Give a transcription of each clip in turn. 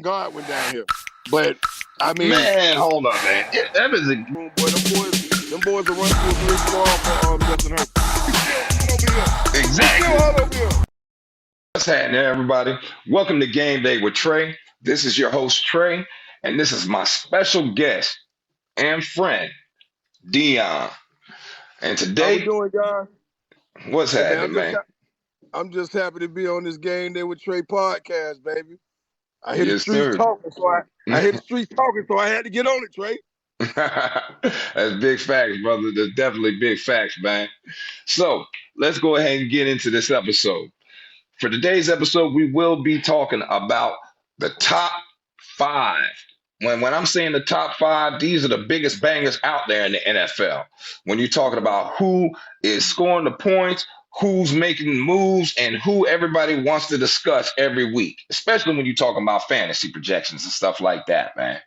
God went down here. But I mean, Man, hold up, man. That is a boy, them boys will run through a three squad for Justin Herbert. We still exactly. all over here. What's happening, everybody? Welcome to Game Day with Trey. This is your host, Trey, and this is my special guest and friend, Deon. And How we today, doing, guys? what's Hey man, happening, man? I'm just happy to be on this Game Day with Trey podcast, baby. I hear the Yes, streets sir. talking, so I had to get on it, Trey. That's big facts, brother. That's definitely big facts, man. So let's go ahead and get into this episode. For today's episode, we will be talking about the top five. When I'm saying the top five, these are the biggest bangers out there in the NFL. When you're talking about who is scoring the points, who's making moves, and who everybody wants to discuss every week, especially when you're talking about fantasy projections and stuff like that, man.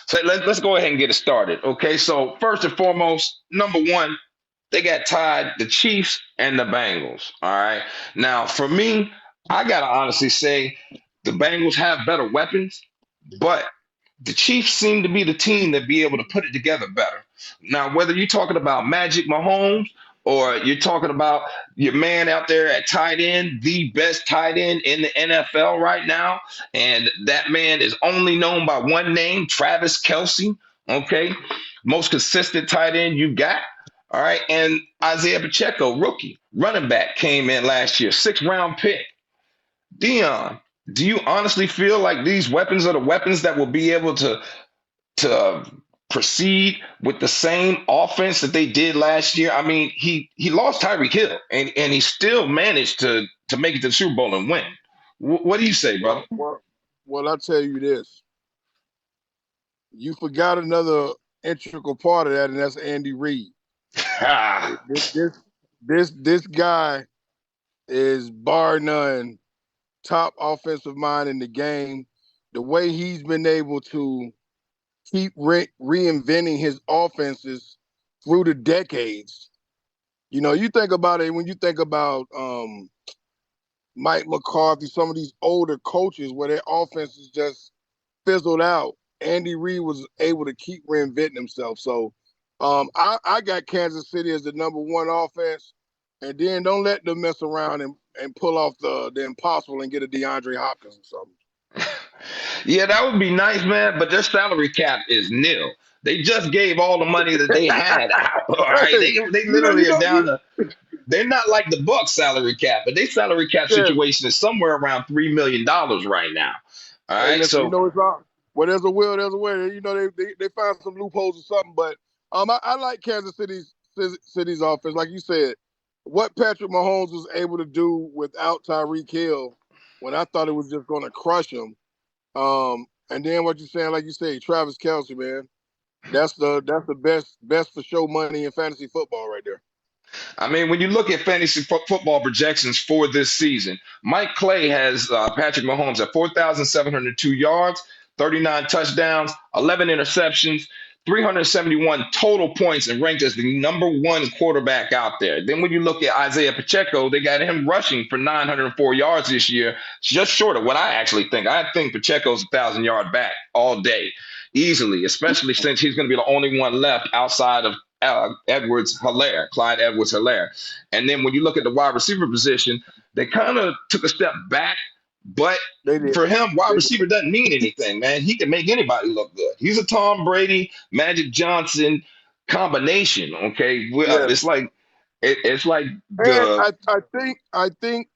So let's go ahead and get it started. Okay, so first and foremost, number one, they got tied the Chiefs and the Bengals. All right. Now, for me, I gotta honestly say the Bengals have better weapons, but the Chiefs seem to be the team that be able to put it together better. Now, whether you're talking about Magic Mahomes or you're talking about your man out there at tight end, the best tight end in the NFL right now, and that man is only known by one name, Travis Kelsey. Okay, most consistent tight end you got. All right, and Isaiah Pacheco, rookie running back, came in last year, sixth-round pick. Dion, do you honestly feel like these weapons are the weapons that will be able to proceed with the same offense that they did last year? I mean, he lost Tyreek Hill, and he still managed to make it to the Super Bowl and win. What do you say, brother? Well, I'll tell you this. You forgot another integral part of that, and that's Andy Reid. This guy is bar none top offensive mind in the game. The way he's been able to keep reinventing his offenses through the decades. You know, you think about it when you think about Mike McCarthy, some of these older coaches where their offenses just fizzled out. Andy Reid was able to keep reinventing himself. So I got Kansas City as the number one offense. And then don't let them mess around and pull off the impossible and get a DeAndre Hopkins or something. Yeah, that would be nice, man, but their salary cap is nil. They just gave all the money that they had out. All right. They literally are down to they're not like the Bucks salary cap, but their salary cap Yeah. situation is somewhere around $3 million right now. All Hey, right. listen, So you know it's wrong. Where there's a will, there's a way. You know they find some loopholes or something. But I like Kansas City's offense, like you said. What Patrick Mahomes was able to do without Tyreek Hill, when I thought it was just going to crush him. And then what you're saying, like you say, Travis Kelsey, man, that's the best for show money in fantasy football right there. I mean, when you look at fantasy football projections for this season, Mike Clay has Patrick Mahomes at 4,702 yards, 39 touchdowns, 11 interceptions, 371 total points, and ranked as the number one quarterback out there. Then when you look at Isaiah Pacheco, they got him rushing for 904 yards this year, just short of what I actually think. I think Pacheco's 1,000-yard back all day, easily, especially since he's going to be the only one left outside of Clyde Edwards-Helaire. And then when you look at the wide receiver position, they kind of took a step back, but for him, wide receiver doesn't mean anything, man. He can make anybody look good. He's a Tom Brady, Magic Johnson combination. Okay, it's like the. And I think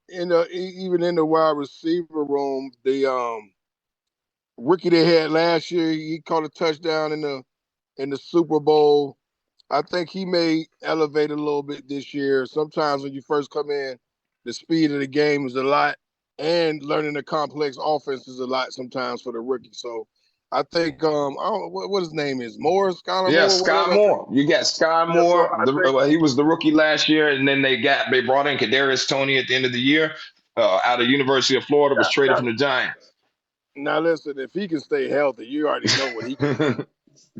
even in the wide receiver room, the rookie they had last year, he caught a touchdown in the Super Bowl. I think he may elevate a little bit this year. Sometimes when you first come in, the speed of the game is a lot, and learning the complex offense is a lot sometimes for the rookie. So I think I don't know what his name is, Skylar Yeah, Moore. Sky Moore. You got Sky Moore. He was the rookie last year, and then they brought in Kadarius Toney at the end of the year out of University of Florida. Was traded from the Giants. Now listen, if he can stay healthy, you already know what he can do.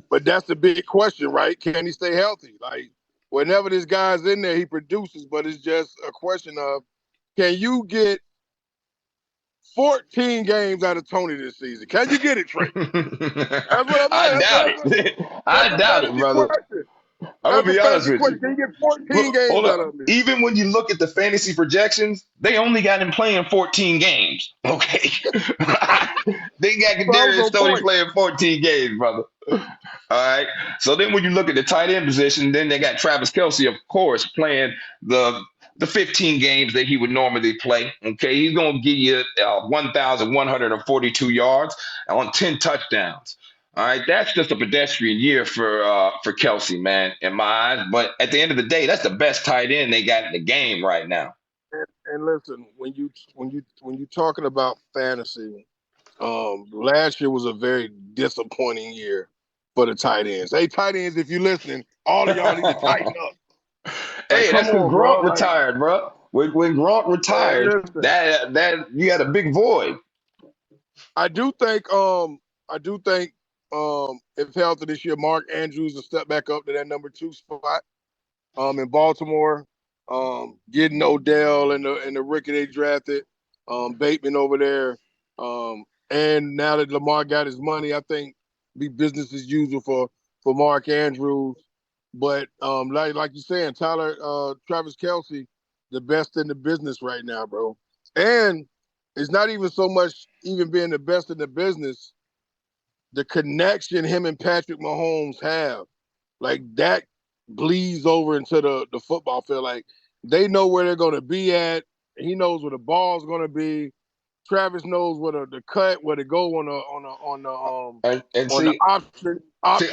But that's the big question, right? Can he stay healthy? Like, whenever this guy's in there, he produces, but it's just a question of, can you get 14 games out of Tony this season. Can you get it, Trey? That's what I'm I saying. doubt it. That's I a doubt it, fantasy brother. question. I'm gonna That's a be honest fantasy with question. you. Can you get 14 Look, games hold out up. of me? Even when you look at the fantasy projections, they only got him playing 14 games. Okay, they got So I was Kadarius on Stoney point. playing 14 games, brother. All right. So then when you look at the tight end position, then they got Travis Kelce, of course, playing the 15 games that he would normally play. Okay. He's going to give you 1,142 yards on 10 touchdowns. All right. That's just a pedestrian year for Kelce, man, in my eyes. But at the end of the day, that's the best tight end they got in the game right now. And listen, when you talking about fantasy, last year was a very disappointing year for the tight ends. Hey, tight ends, if you're listening, all of y'all need to tighten up. Like, Hey, come that's because on, bro. Gronk Like, retired, bro. When Gronk man, retired, listen. that you had a big void. I do think if healthy this year, Mark Andrews will step back up to that number 2 spot. In Baltimore, getting Odell and the rookie they drafted, Bateman over there, and now that Lamar got his money, I think be business as usual for Mark Andrews. But like you're saying, Travis Kelce, the best in the business right now, bro. And it's not even so much even being the best in the business, the connection him and Patrick Mahomes have, like that bleeds over into the football field. Like they know where they're going to be at. He knows where the ball's going to be. Travis knows where the cut, where to go And on the see, option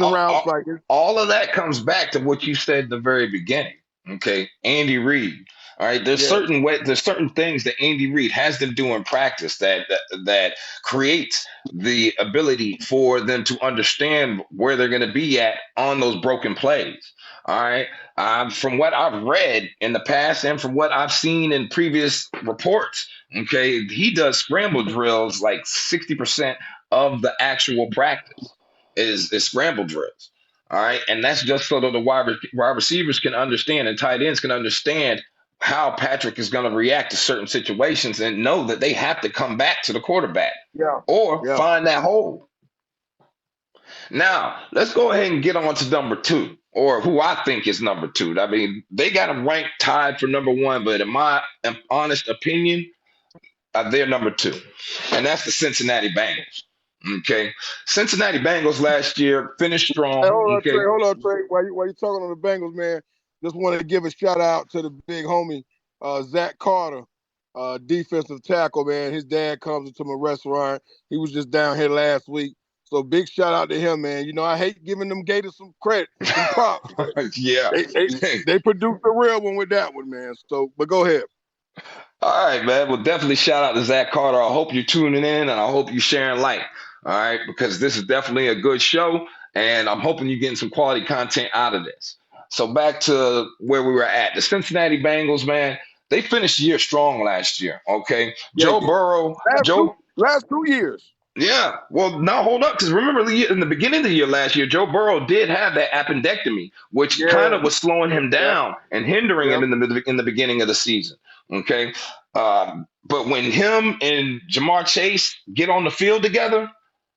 routes. Like all of that comes back to what you said at the very beginning. Okay, Andy Reid. All right, yeah, there's certain things that Andy Reid has them do in practice that creates the ability for them to understand where they're going to be at on those broken plays. All right, from what I've read in the past and from what I've seen in previous reports, okay, he does scramble drills like 60% of the actual practice is scramble drills. All right. And that's just so that the wide receivers can understand and tight ends can understand how Patrick is going to react to certain situations and know that they have to come back to the quarterback yeah, or yeah. find that hole. Now, let's go ahead and get on to number 2, or who I think is number 2. I mean, they got them ranked tied for number 1, but in my honest opinion, they're number 2, and that's the Cincinnati Bengals. Okay, Cincinnati Bengals last year finished Hey, strong. Okay, hold on, Trey. While you talking on the Bengals, man, just want to give a shout out to the big homie, Zach Carter, defensive tackle, man. His dad comes into my restaurant. He was just down here last week. So big shout out to him, man. You know, I hate giving them Gators some credit, some props, but yeah. they produced a real one with that one, man. So, but go ahead. All right, man. Well, definitely shout out to Zach Carter. I hope you're tuning in, and I hope you're sharing light. All right, because this is definitely a good show, and I'm hoping you're getting some quality content out of this. So back to where we were at, the Cincinnati Bengals, man. They finished the year strong last year. Okay, Yeah, Joe Burrow, last 2 years. Yeah, well, now hold up, because remember in the beginning of the year last year, Joe Burrow did have that appendectomy, which kind Yeah, of was slowing him yeah, down and hindering yeah. him in the beginning of the season. Okay, but when him and Jamar Chase get on the field together,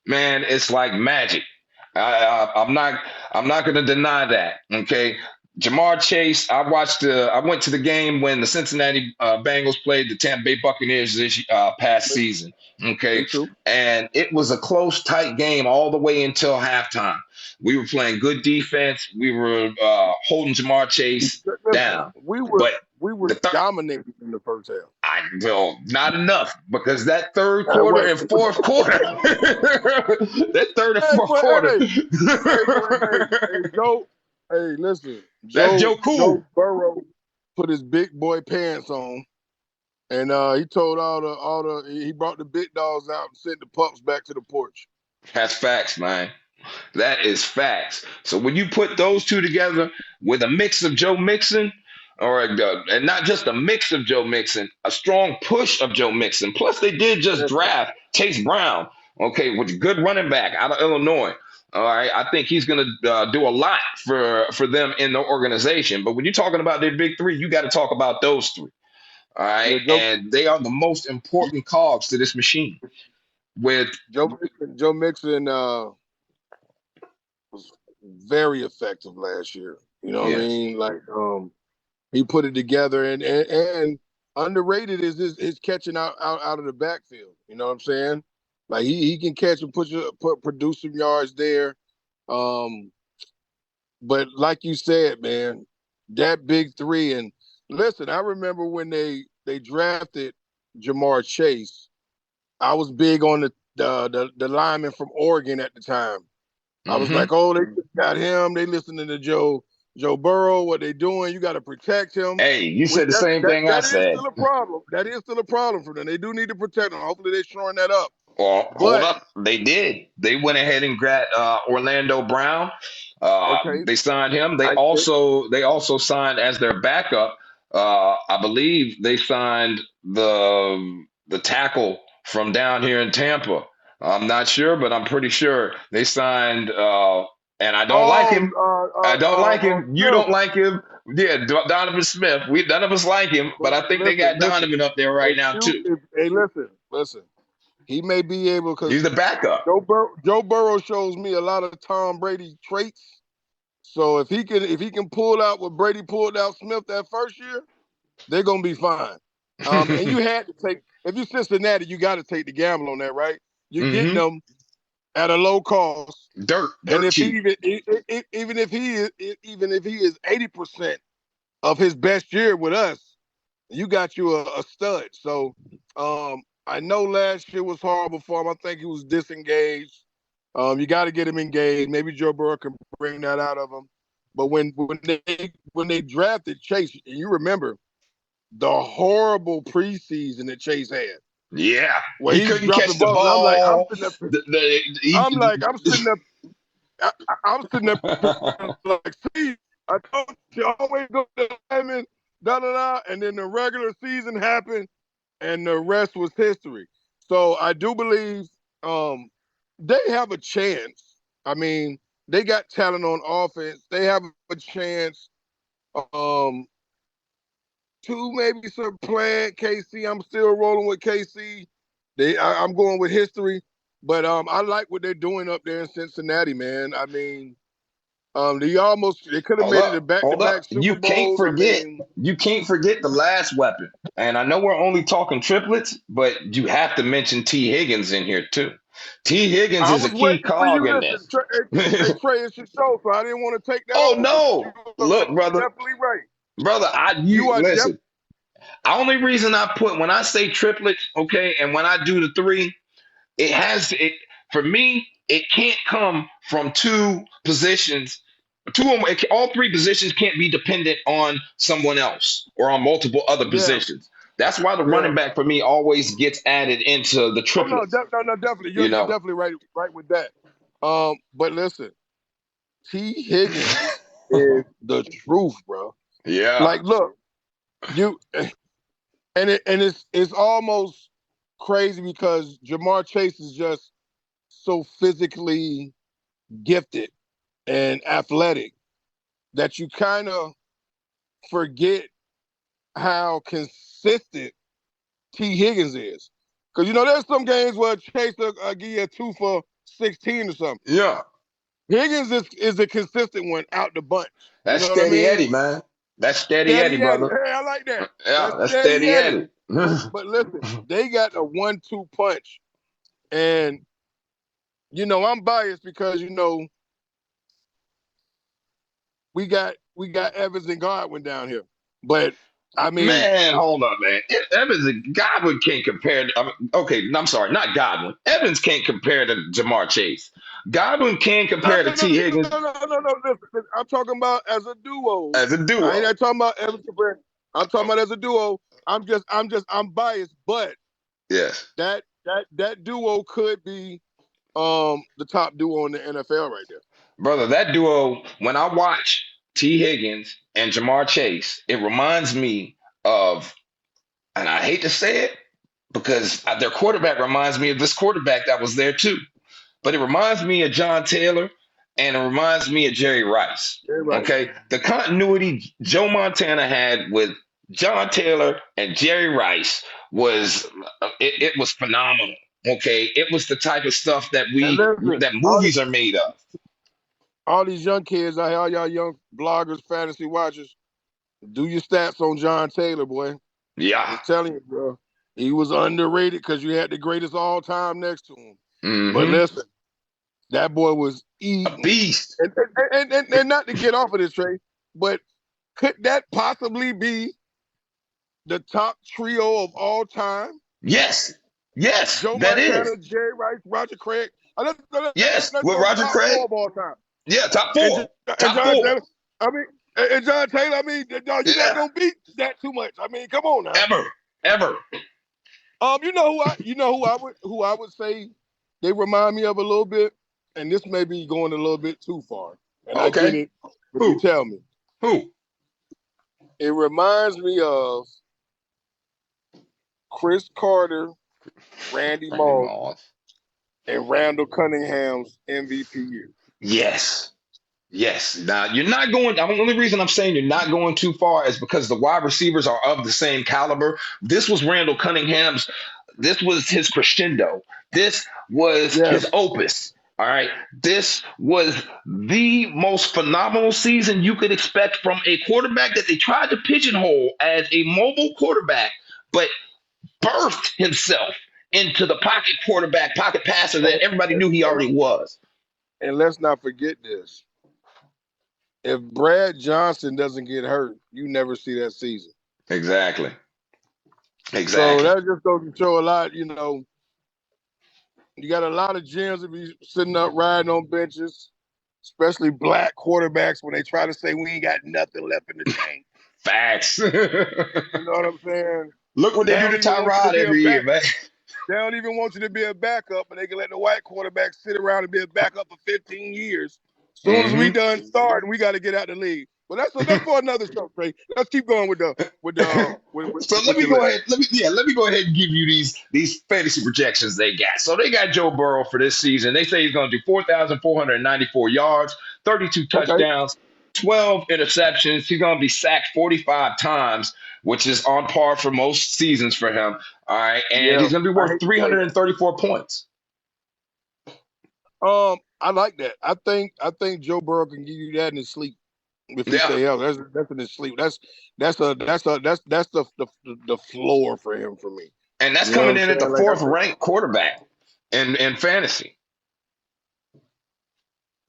man, it's like magic. I'm not going to deny that. Okay, Jamar Chase. I went to the game when the Cincinnati Bengals played the Tampa Bay Buccaneers this past season. Okay, Me too. and it was a close, tight game all the way until halftime. We were playing good defense. We were holding Jamar Chase Listen, down, we were but we were the third. dominating in the first half. Well, not enough because that third Hey, quarter wait. and fourth quarter, that third and Hey, fourth but quarter, hey, Joe. Hey, listen, that's Joe Joe Cool. Burrow put his big boy pants on, and he told he brought the big dogs out and sent the pups back to the porch. That's facts, man. That is facts. So when you put those two together with a mix of Joe Mixon, and not just a mix of Joe Mixon, a strong push of Joe Mixon. Plus, they did just Listen, draft Chase Brown, okay, which is good running back out of Illinois. All right, I think he's going to do a lot for them in the organization. But when you're talking about their big three, you got to talk about those three. All right, Yeah, and they are the most important cogs to this machine. With Joe Mixon was very effective last year. You know what I yes, mean? Like he put it together, and underrated is his catching out of the backfield. You know what I'm saying? Like he can catch and produce some yards there. Um, but like you said, man, that big three. And listen, I remember when they drafted Jamar Chase. I was big on the lineman from Oregon at the time. I was mm-hmm. like, oh, they just got him. They listening to Joe Burrow. What they doing? You got to protect him. Hey, you Which said the same thing I that is said. still a problem. That is still a problem for them. They do need to protect him. Hopefully, they're shoring that up. Well, hold But up. They did. They went ahead and got Orlando Brown. okay, They signed him. They I also signed as their backup. I believe they signed the tackle from down here in Tampa. I'm not sure, but I'm pretty sure they signed. And I don't like him. I don't like him. You Smith. don't like him. Yeah, Donovan Smith. We none of us like him, but But I think they got listen. Donovan up there right now too. Hey, listen. He may be able He's because the backup. Joe Burrow shows me a lot of Tom Brady traits. So if he can pull out what Brady pulled out Smith that first year, they're gonna be fine. And you had to take if you're Cincinnati, you got to take the gamble on that, right? You're getting hmm them at a low cost, and Dirt if he cheap. even if he is 80% of his best year with us, you got you a stud. So I know last year was horrible for him. I think he was disengaged. You got to get him engaged. Maybe Joe Burrow can bring that out of him. But when they drafted Chase, and you remember the horrible preseason that Chase had, Yeah, where he he's couldn't dropping catch the balls, and ball. I'm sitting up, I'm sitting up like, see, I told you always go to the lineman, da da da, and then the regular season happened, and the rest was history. So I do believe they have a chance. I mean, they got talent on offense. They have a chance um, to maybe supplant KC. I'm still rolling with KC. I'm going with history, but I like what they're doing up there in Cincinnati, man. I mean, they could have made it a Hold back-to-back up. Super Bowls. I mean, You can't forget the last weapon. And I know we're only talking triplets, but you have to mention T. Higgins in here too. T. Higgins I is a was key waiting for you. cog in Listen, this. hey, Trey, it's your show, so I didn't want to take that Oh over. But you no. are Look, brother, definitely right. brother, You you are definitely listen. Only reason I put when I say triplets, okay, and when I do the three, it has it for me. It can't come from two positions. All three positions can't be dependent on someone else or on multiple other yeah, positions. That's why the yeah. running back for me always gets added into the Oh no, triplets. no, definitely. You You're know, definitely right with that. But listen, T. Higgins is the truth, bro. yeah, Like, look, you it's almost crazy because Jamar Chase is just so physically gifted and athletic that you kind of forget how consistent T. Higgins is. Because, there's some games where Chase will give you a 2 for 16 or something. yeah. Higgins is a consistent one out the bunch. You That's know what I steady mean? Eddie, man. That's steady Eddie, Steady Eddie. brother. Hey, I like that. Yeah, That's that's Steady steady Eddie. Eddie. But listen, they got a 1-2 punch. And, I'm biased because, we got Evans and Godwin down here. But I mean, Man, hold up, man. Evans and Godwin can't compare. Okay, I'm sorry, not Godwin. Evans can't compare to Jamar Chase. Godwin can no, compare to no, no, T. Higgins no. Listen, I'm talking about as a duo. as a I ain't duo. not talking about Evans compared. I'm talking about as a duo. I'm biased, but Yes, that duo could be the top duo in the NFL right there. brother, that duo. When I watch T. Higgins and Jamar Chase, it reminds me of, and I hate to say it because their quarterback reminds me of this quarterback that was there too. But it reminds me of John Taylor and it reminds me of Jerry Rice. Yeah, right. Okay. The continuity Joe Montana had with John Taylor and Jerry Rice was it was phenomenal. Okay, it was the type of stuff that And listen, movies are made of. all these young kids out here, all y'all young bloggers, fantasy watchers, do your stats on John Taylor, boy. Yeah. Just telling you, bro. He was underrated because you had the greatest all time next to him. But Mm-hmm. listen, that boy was A eating. beast. And not to get off of this, Trey, but could that possibly be the top trio of all time? Yes. Yes, Joe that is. Montana, Jerry Rice, Roger Craig. Yes, Let's with go Roger top Craig. four of all time. Yeah, top And, four. and Top John four. Taylor. I mean, and John Taylor. I mean, you're not Yeah. gonna beat that too much. I mean, come on now. Ever. Ever. Who I would say they remind me of a little bit, and this may be going a little bit too far, and I get Okay. it, but you Who? tell me. Who? It reminds me of Chris Carter, Randy Randy Moss, Moss. and Randall Cunningham's MVP year. Yes. Yes. Now you're not going. The only reason I'm saying you're not going too far is because the wide receivers are of the same caliber. This was Randall Cunningham's. This was his crescendo. This was his Yes, opus. All right. This was the most phenomenal season you could expect from a quarterback that they tried to pigeonhole as a mobile quarterback, but birthed himself into the pocket quarterback, pocket passer that everybody knew he and, already was. and let's not forget this. If Brad Johnson doesn't get hurt, you never see that season. Exactly. So Exactly. that just goes to show a lot. You got a lot of gyms that be sitting up riding on benches, especially black quarterbacks when they try to say we ain't got nothing left in the tank. Facts. You know what I'm saying? Look what They they do don't to even want you to Tyrod be a every year, back. man. They don't even want you to be a backup, but they can let the white quarterback sit around and be a backup for 15 years. As soon as we Mm-hmm. done starting, we got to get out the league. But that's for another show, Trey. Let's keep going with So let with me your go list. ahead. Let me go ahead and give you these fantasy projections they got. So they got Joe Burrow for this season. They say he's going to do 4,494 yards, 32 Okay. touchdowns, 12 interceptions. He's going to be sacked 45 times, which is on par for most seasons for him. All right, and Yeah, he's going to be I worth hate to say that. 334 points. I like that. I think Joe Burrow can give you that in his sleep if he Yeah, stay out. That's in his sleep. That's the floor for him for me. and that's You know what coming I'm in at the saying? Like fourth ranked quarterback in fantasy.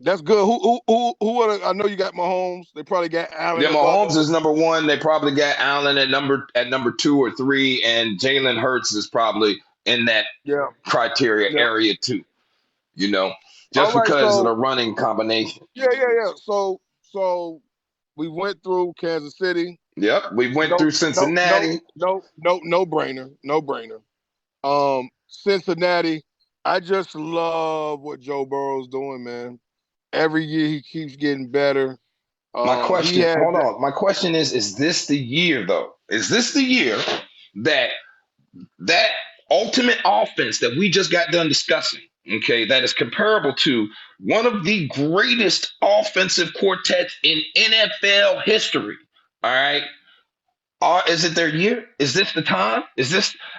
that's good. Who I know you got Mahomes. They probably got Allen Yeah, above Mahomes him. is number one. They probably got Allen at number two or three, and Jalen Hurts is probably in that Yeah, criteria yeah. area too. You know, All just right, because of the so running combination. yeah. So we went through Kansas City. Yep, we went No, through Cincinnati. no brainer, no brainer. Cincinnati. I just love what Joe Burrow's doing, man. Every year he keeps getting better. My He question, has hold that. on. My question is this the year though? Is this the year that that ultimate offense that we just got done discussing, okay, that is comparable to one of the greatest offensive quartets in NFL history? All right. Is it their year? Is this the time?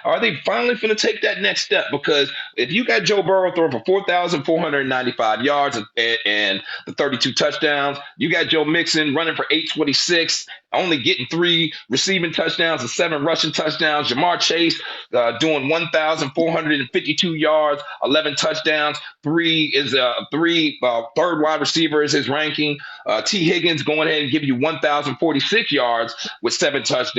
Are they finally going to take that next step? Because if you got Joe Burrow throwing for 4,495 yards and the 32 touchdowns, you got Joe Mixon running for 826, only getting 3 receiving touchdowns and 7 rushing touchdowns. Jamar Chase doing 1,452 yards, 11 touchdowns. Third wide receiver is his ranking. T. Higgins going ahead and give you 1,046 yards with 7 touchdowns.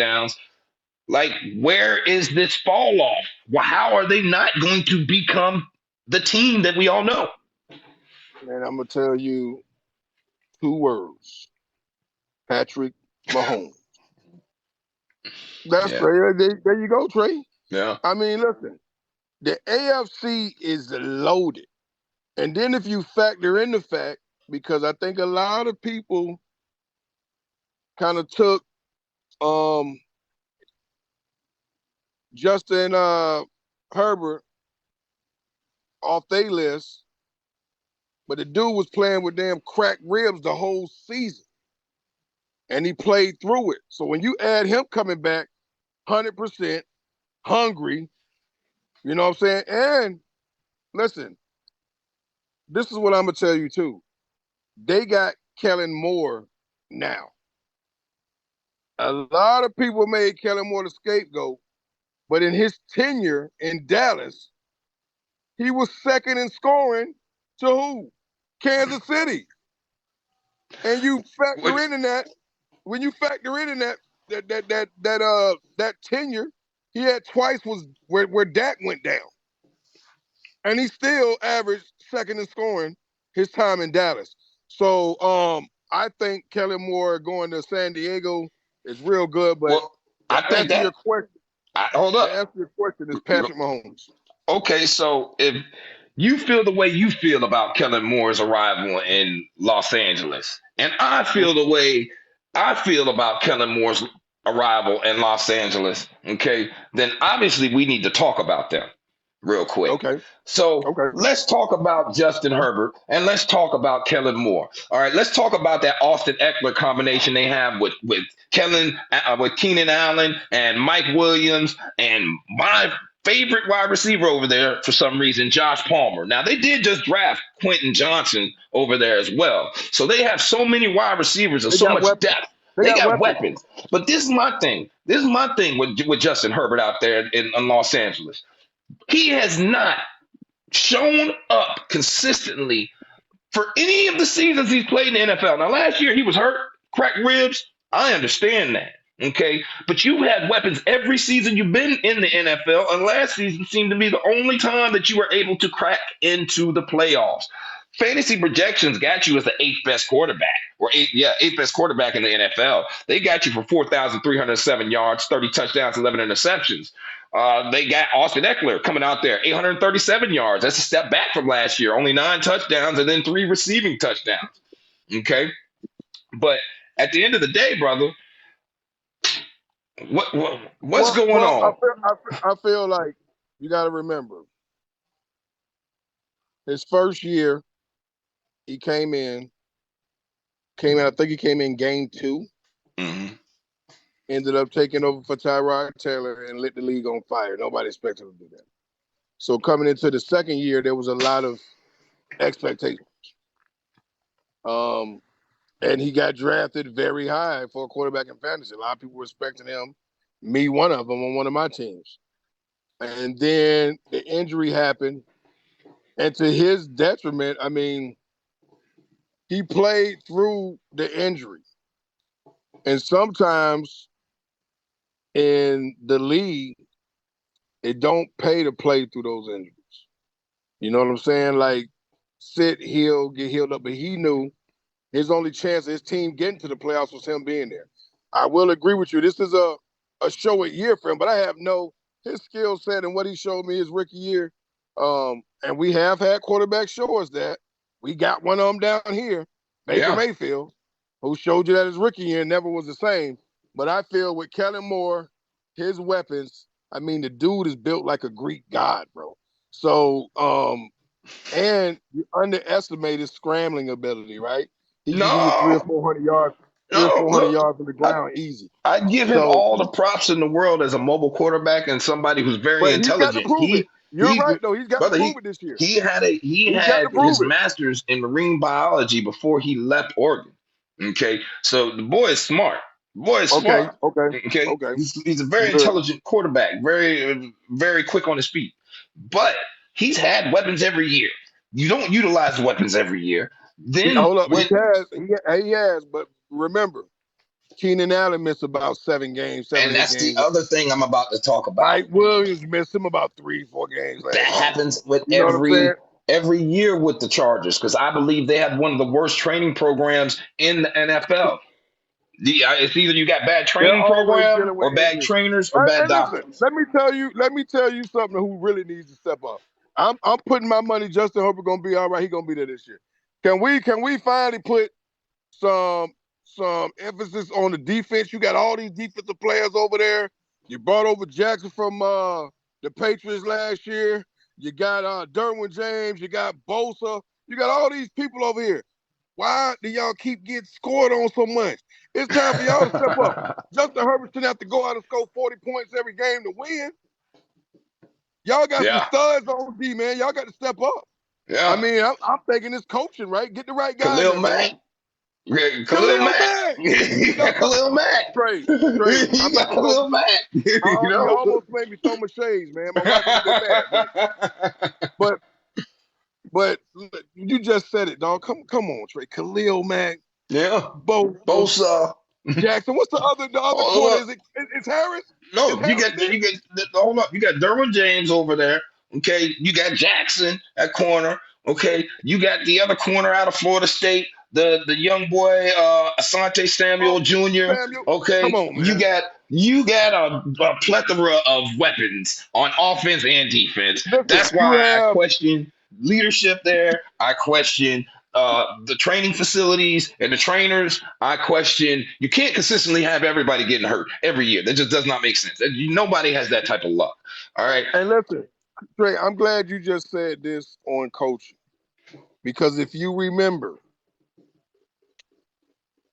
Like, where is this fall off? Well, how are they not going to become the team that we all know? And I'm gonna tell you 2 words: Patrick Mahomes. That's Yeah, Trey. There you go, Trey. yeah. I mean, listen, the AFC is loaded, and then if you factor in the fact, because I think a lot of people kind of took um Justin Herbert off their list, but the dude was playing with damn cracked ribs the whole season. and he played through it. So when you add him coming back 100% hungry, you know what I'm saying? And listen, this is what I'm gonna tell you too. They got Kellen Moore now. A lot of people made Kellen Moore the scapegoat, but in his tenure in Dallas, he was second in scoring to who? Kansas City. And you factor Which, in that, when you factor in that tenure, he had twice was where Dak went down. And he still averaged second in scoring his time in Dallas. So I think Kellen Moore going to San Diego is real good. But well, to I think answer that. your question, Hold up. is Patrick Mahomes. Okay, so if you feel the way you feel about Kellen Moore's arrival in Los Angeles, and I feel the way I feel about Kellen Moore's arrival in Los Angeles, okay, then obviously we need to talk about them real quick. Okay. So Okay. let's talk about Justin Herbert and let's talk about Kellen Moore. All right, let's talk about that Austin Eckler combination they have with with Keenan Allen and Mike Williams and my favorite wide receiver over there for some reason, Josh Palmer. Now they did just draft Quentin Johnson over there as well, so they have so many wide receivers and They so got much weapons. depth. They They got got weapons. weapons. But this is my thing. This is my thing with Justin Herbert out there in Los Angeles. He has not shown up consistently for any of the seasons he's played in the NFL. Now, last year he was hurt, cracked ribs. I understand that. Okay. But you've had weapons every season you've been in the NFL, and last season seemed to be the only time that you were able to crack into the playoffs. Fantasy projections got you as the eighth best quarterback, eighth best quarterback in the NFL. They got you for 4,307 yards, 30 touchdowns, 11 interceptions. They got Austin Eckler coming out there, 837 yards. That's a step back from last year, only 9 touchdowns and then 3 receiving touchdowns. Okay, but at the end of the day, brother, what's going Well, on? I feel like you got to remember his first year. He came in. I think he came in game 2. Mm-hmm. Ended up taking over for Tyrod Taylor and lit the league on fire. Nobody expected him to do that. So coming into the second year, there was a lot of expectations. And he got drafted very high for a quarterback in fantasy. A lot of people were expecting him, me one of them on one of my teams. And then the injury happened. And to his detriment, I mean, he played through the injury. And sometimes in the league, it don't pay to play through those injuries. You know what I'm saying? Like, sit, heal, get healed up. But he knew his only chance of his team getting to the playoffs was him being there. I will agree with you. This is a show year for him, but I have his skill set and what he showed me his rookie year. And we have had quarterbacks show us that. We got one of them down here, Baker Yeah. Mayfield, who showed you that his rookie year never was the same. But I feel with Kellen Moore, his weapons, I mean, the dude is built like a Greek god, bro. So, and you underestimate his scrambling ability, right? He can give you No, 300 or 400 yards, no, look, on the I, ground easy. I give him So, all the props in the world as a mobile quarterback and somebody who's very but he's got to intelligent. prove it. You're He right, though. He's got to brother prove it this year. he He's got had to prove his it. master's in marine biology before he left Oregon. Okay, so the boy is smart. The boy is Okay, smart. okay, Okay, okay. he's a very Good. intelligent quarterback, very quick on his feet. But he's had weapons every year. You don't utilize weapons every year. Then Hold up. when He has, but remember, Keenan Allen missed about 7 games, 7 and or 8 that's the games. other thing I'm about to talk about. Mike Williams missed him about 3, 4 games That last year. happens with You know what I'm saying? every year with the Chargers because I believe they have one of the worst training programs in the NFL. It's either you got bad They're training always program dealing with or bad injuries. trainers or bad Hey, listen, doctors. let me tell you something who really needs to step up. I'm putting my money Justin Herbert gonna be all right. He gonna be there this year. Can we finally put some emphasis on the defense? You got all these defensive players over there. You brought over Jackson from the Patriots last year. You got Derwin James. You got Bosa. You got all these people over here. Why do y'all keep getting scored on so much? It's time for y'all to step up. Justin Herbert shouldn't have to go out and score 40 points every game to win. Y'all got some studs on D, man. Y'all got to step up. Yeah. I mean, I'm thinking it's coaching, right? Get the right guy Khalil in there, Mack. man. Khalil Mack. You got Khalil Mack. Trey, You got Khalil Mack. You almost made me throw my shades, man. My wife would have been mad, but you just said it, dog. Come on, Trey. Khalil Mack. Yeah. Bosa. Jackson. What's the other corner? Is it's Harris? No, you get hold up. You got Derwin James over there. Okay, you got Jackson at corner. Okay, you got the other corner out of Florida State, the young boy Asante Samuel Jr. Okay, come on, man. You got a plethora of weapons on offense and defense. Listen, that's why I question leadership there. I question the training facilities and the trainers. I question. You can't consistently have everybody getting hurt every year. That just does not make sense. Nobody has that type of luck. All right. And listen, Trey, I'm glad you just said this on coaching, because if you remember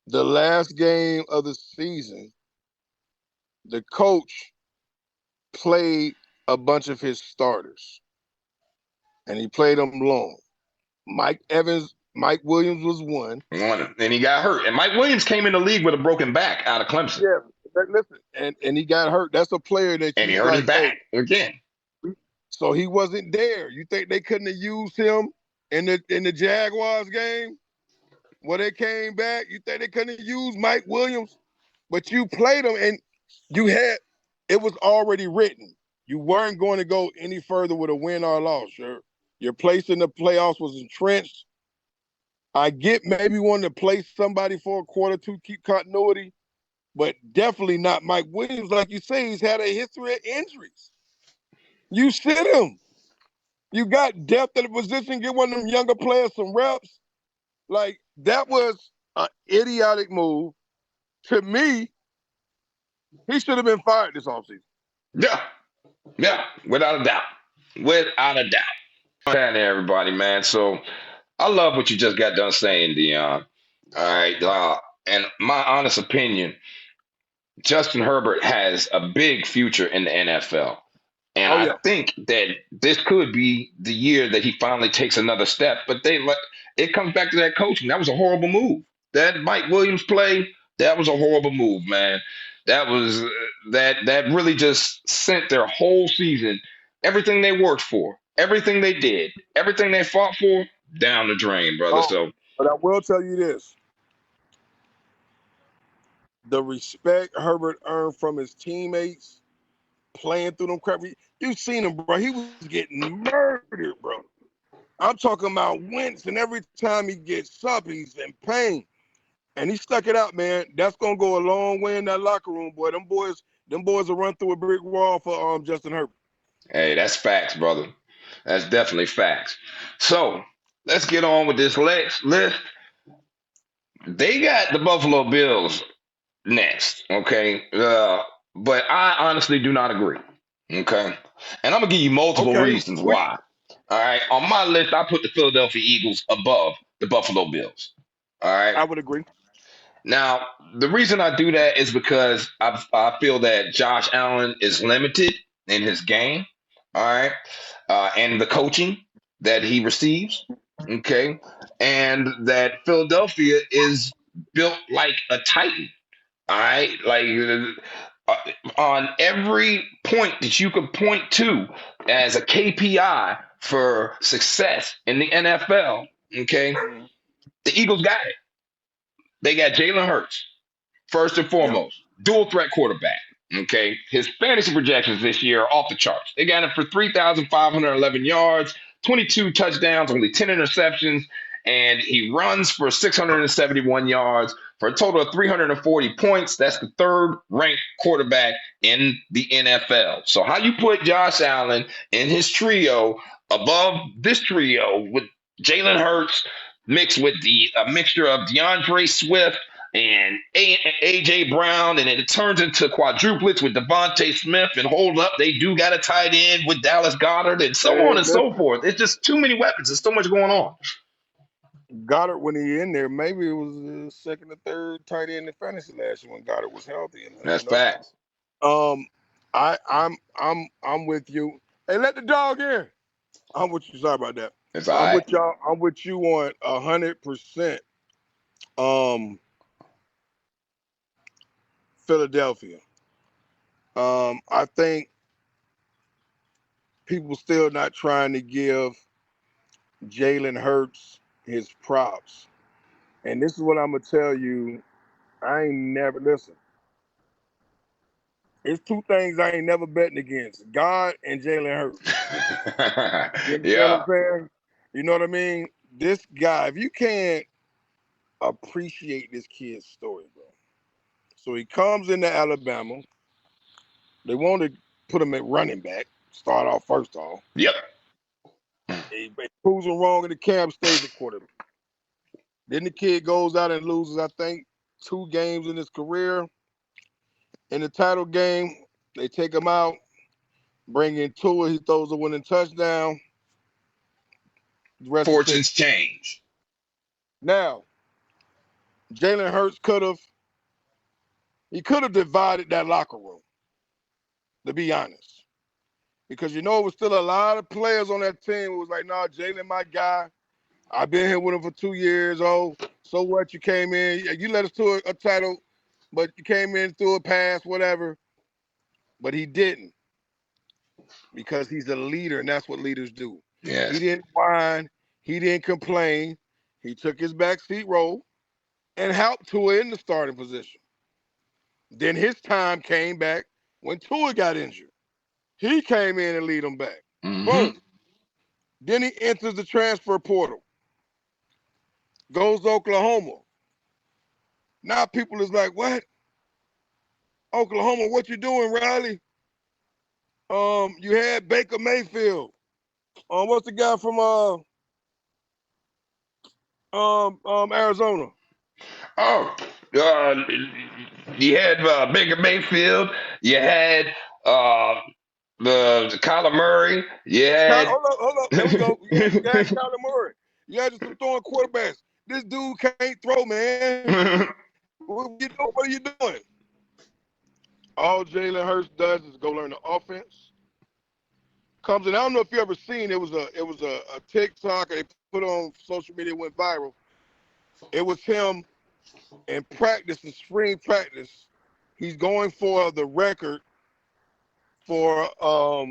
the last game of the season, the coach played a bunch of his starters, and he played them long. Mike Williams was one. And he got hurt. And Mike Williams came in the league with a broken back out of Clemson. Yeah, listen, and he got hurt. That's a player that and he hurt his back again. So he wasn't there. You think they couldn't have used him in the Jaguars game where they came back? You think they couldn't have used Mike Williams? But you played him, and it was already written. You weren't going to go any further with a win or a loss. Your place in the playoffs was entrenched. I get maybe wanting to play somebody for a quarter to keep continuity, but definitely not Mike Williams. Like you say, he's had a history of injuries. You sit him. You got depth at the position. Get one of them younger players some reps. Like, that was an idiotic move. To me, he should have been fired this offseason. Yeah, without a doubt. Without a doubt. Fan everybody, man. So I love what you just got done saying, Deon. All right. And my honest opinion, Justin Herbert has a big future in the NFL. And I think that this could be the year that he finally takes another step. But it comes back to that coaching. That was a horrible move. That Mike Williams play, that was a horrible move, man. That was that really just sent their whole season, everything they worked for, everything they did, everything they fought for, down the drain, brother. But I will tell you this. The respect Herbert earned from his teammates playing through them crap. You've seen him, bro. He was getting murdered, bro. I'm talking about Wentz, and every time he gets up, he's in pain. And he stuck it out, man. That's gonna go a long way in that locker room, boy. Them boys will run through a brick wall for Justin Herbert. Hey, that's facts, brother. That's definitely facts. So let's get on with this list. They got the Buffalo Bills next, okay? But I honestly do not agree, okay? And I'm gonna give you multiple reasons why. All right, on my list, I put the Philadelphia Eagles above the Buffalo Bills. All right, I would agree. Now, the reason I do that is because I feel that Josh Allen is limited in his game, all right, and the coaching that he receives, okay, and that Philadelphia is built like a Titan, all right, like on every point that you could point to as a KPI for success in the NFL, okay, the Eagles got it. They got Jalen Hurts, first and foremost, dual threat quarterback. Okay, his fantasy projections this year are off the charts. They got him for 3,511 yards, 22 touchdowns, only 10 interceptions, and he runs for 671 yards for a total of 340 points. That's the third-ranked quarterback in the NFL. So how you put Josh Allen in his trio above this trio with Jalen Hurts mixed with a mixture of DeAndre Swift and A.J. Brown, and it turns into quadruplets with Devontae Smith, and hold up, they do got a tight end with Dallas Goedert, and so on and so forth. It's just too many weapons. There's so much going on. Goddard, when he in there, maybe it was the second or third tight end in fantasy last year when Goddard was healthy. And That's facts. I'm with you. Hey, let the dog in. I'm with you. Sorry about that. It's all I'm right. with y'all. I'm with you on 100%. Philadelphia. I think people still not trying to give Jalen Hurts his props. And this is what I'm gonna tell you. I ain't never listen. It's two things I ain't never betting against: God and Jalen Hurts. You understand what Yeah. I'm saying? You know what I mean? This guy, if you can't appreciate this kid's story, bro. So he comes into Alabama. They want to put him at running back. Start off first off. Yep. He proves him wrong in the camp, stays at quarterback. Then the kid goes out and loses, I think, 2 games in his career. In the title game, they take him out, bring in Tua. He throws a winning touchdown. The rest is Fortunes history. change. Now, Jalen Hurts could have divided that locker room, to be honest. Because it was still a lot of players on that team who was like, nah, Jalen, my guy. I've been here with him for 2 years. Oh, so what? You came in, you led us to a title, but you came in through a pass, whatever. But he didn't, because he's a leader, and that's what leaders do. He Yes. didn't whine. He didn't complain. He took his backseat role and helped Tua in the starting position. Then his time came back when Tua got injured. He came in and lead him back. Mm-hmm. Boom. Then he enters the transfer portal, goes to Oklahoma. Now people is like, what? Oklahoma, what you doing, Riley? You had Baker Mayfield. What's the guy from Arizona? Oh, uh, you had Baker Mayfield. You had uh, the Kyler Murray. You had. Hold up. There we go. You had Kyler Murray. You had some throwing quarterbacks. This dude can't throw, man. What are you doing? All Jalen Hurts does is go learn the offense. Comes in. I don't know if you ever seen a TikTok they put on social media, went viral. It was him in practice, in spring practice. He's going for the record for a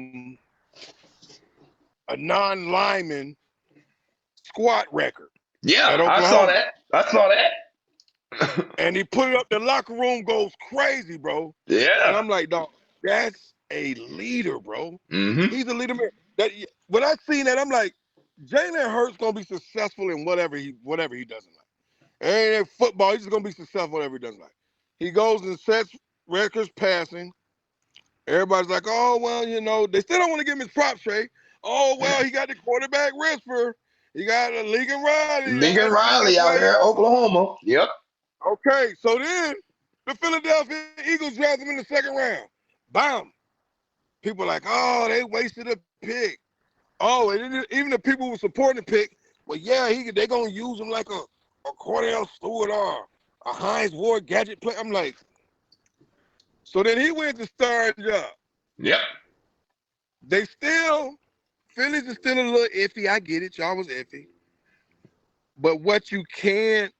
non-lineman squat record at Yeah, I saw Oklahoma. that. I saw that. And he put it up, the locker room goes crazy, bro. And Yeah. I'm like, dog, that's a leader, bro. Mm-hmm. He's a leader, man. When I seen that, I'm like, Jalen Hurts gonna be successful in whatever he doesn't like. It ain't football, he's just gonna be successful whatever he doesn't like. He goes and sets records passing. Everybody's like, oh well, they still don't want to give him his props, Trey. Oh well, he got the quarterback whisper. He got a Lincoln Riley, Lincoln defensive Riley out player. there, Oklahoma. Yep. Okay, so then the Philadelphia Eagles draft him in the second round. Bam. People are like, oh, they wasted a pick. Oh, and even the people who supporting the pick, well, yeah, they're going to use him like a Cordell Stewart or a Hines Ward gadget player. I'm like, so then he went to starting job. Yep. Phillies is still a little iffy. I get it. Y'all was iffy. But what you can't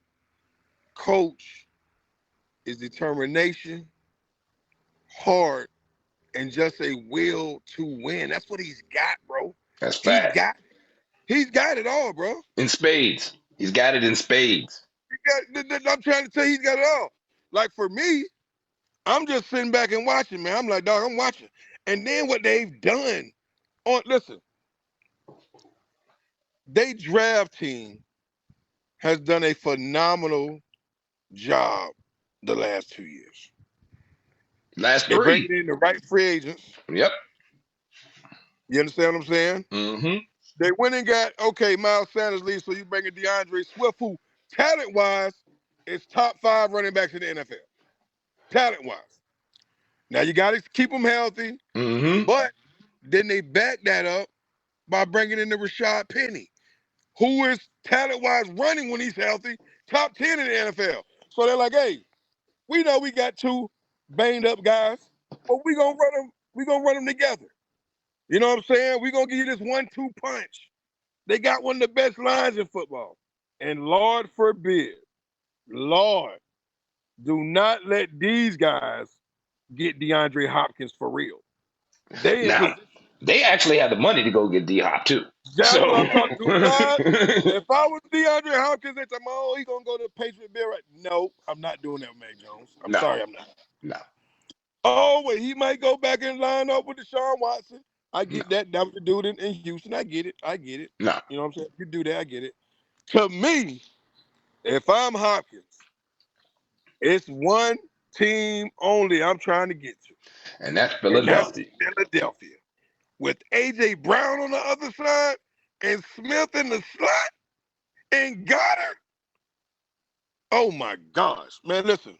coach is determination, heart, and just a will to win. That's what he's got, bro. That's He's facts. got it all, bro. In spades. He's got it in spades. I'm trying to tell you, he's got it all. Like for me, I'm just sitting back and watching, man. I'm like, dog, I'm watching. And then what they've done listen, they draft team has done a phenomenal job the last 2 years. Last They bring three. in the right free agents. Yep. You understand what I'm saying? Mm-hmm. They went and got, okay, Miles Sanders leaves, so you bring in DeAndre Swift, who talent-wise is top 5 running backs in the NFL. Talent-wise. Now you got to keep them healthy, Mm-hmm. but then they back that up by bringing in the Rashad Penny, who is talent-wise running when he's healthy, top 10 in the NFL. So they're like, hey, we know we got two banged up guys, but we gonna run them. We gonna run them together. You know what I'm saying? We gonna give you this 1-2 punch. They got one of the best lines in football. And Lord forbid, Lord, do not let these guys get DeAndre Hopkins for real. They in Now, position. they actually had the money to go get D Hop too. That's what So I'm talking. Do not. If I was DeAndre Hopkins, they tell me, oh, he gonna go to the Patriot Bill. Right? No, I'm not doing that with Mac Jones. I'm no, sorry, I'm not. no, Oh, wait, he might go back and line up with Deshaun Watson. I no, get that. That was the dude in Houston. I get it. I get it. no. You know what I'm saying? You do that, I get it. To me, if I'm Hopkins, it's one team only I'm trying to get to, And that's and that's Philadelphia. Philadelphia. With A.J. Brown on the other side and Smith in the slot and Goddard. Oh, my gosh. Man, listen.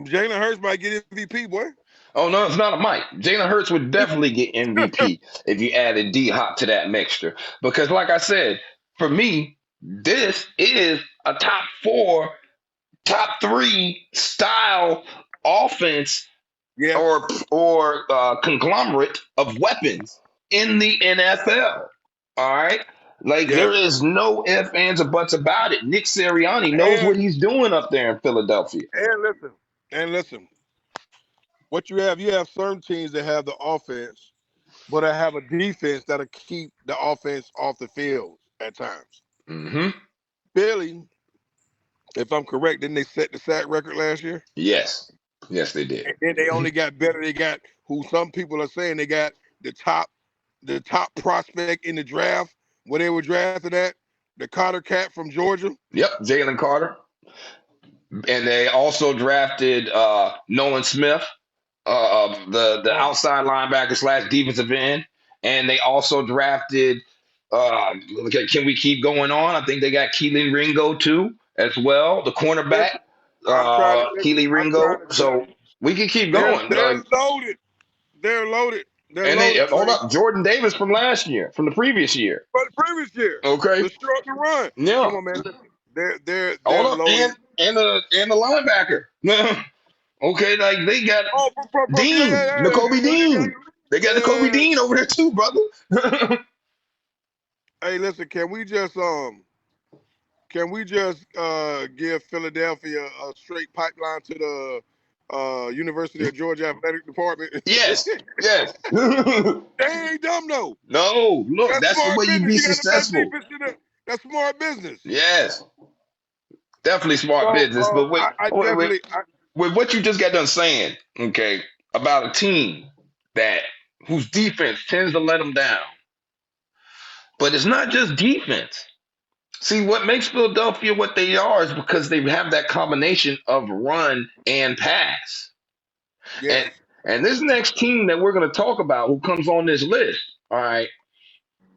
Jalen Hurts might get MVP, boy. Oh no, it's not a mic. Jalen Hurts would definitely get MVP if you added D Hop to that mixture. Because, like I said, for me, this is a top four, top three style offense Yeah, or conglomerate of weapons in the NFL. All right. Like yeah. there is no ifs, ands, or buts about it. Nick Sirianni knows what And he's doing up there in Philadelphia. and listen, and listen. What you have certain teams that have the offense, but I have a defense that'll keep the offense off the field at times. Hmm. Philly, if I'm correct, didn't they set the sack record last year? Yes. Yes, they did. And then they only got better. They got who some people are saying they got the top prospect in the draft where they were drafted at, the Carter cat from Georgia. Yep, Jalen Carter. And they also drafted Nolan Smith, the Oh, outside linebacker slash defensive end. And they also drafted, okay, can we keep going on? I think they got Keely Ringo too, as well, the cornerback, listen, I'm trying to listen. Keely I'm trying Ringo. to tell So you, we can keep they're going. they're loaded. They're loaded. They're And they loaded, hold Trey. up, Jordan Davis from last year, from the previous year. For the previous year, Okay. the short to run. Yeah. Come on, man. Listen, they're Hold up, loaded. and the linebacker. Okay, like they got Oh, yeah, yeah, Dean, yeah, N'Kobe Dean. They got N'Kobe yeah. Dean over there too, brother. Hey, listen, can we just give Philadelphia a straight pipeline to the University of Georgia athletic department? Yes, yes. They ain't dumb though. No, look, That's that's the smart way you business. be You got the best successful. defense in there. That's smart business. Yes, definitely smart So business. But I definitely, with what you just got done saying, okay, about a team that whose defense tends to let them down, but it's not just defense. See, what makes Philadelphia what they are is because they have that combination of run and pass. And yes. and this next team that we're going to talk about, who comes on this list, all right,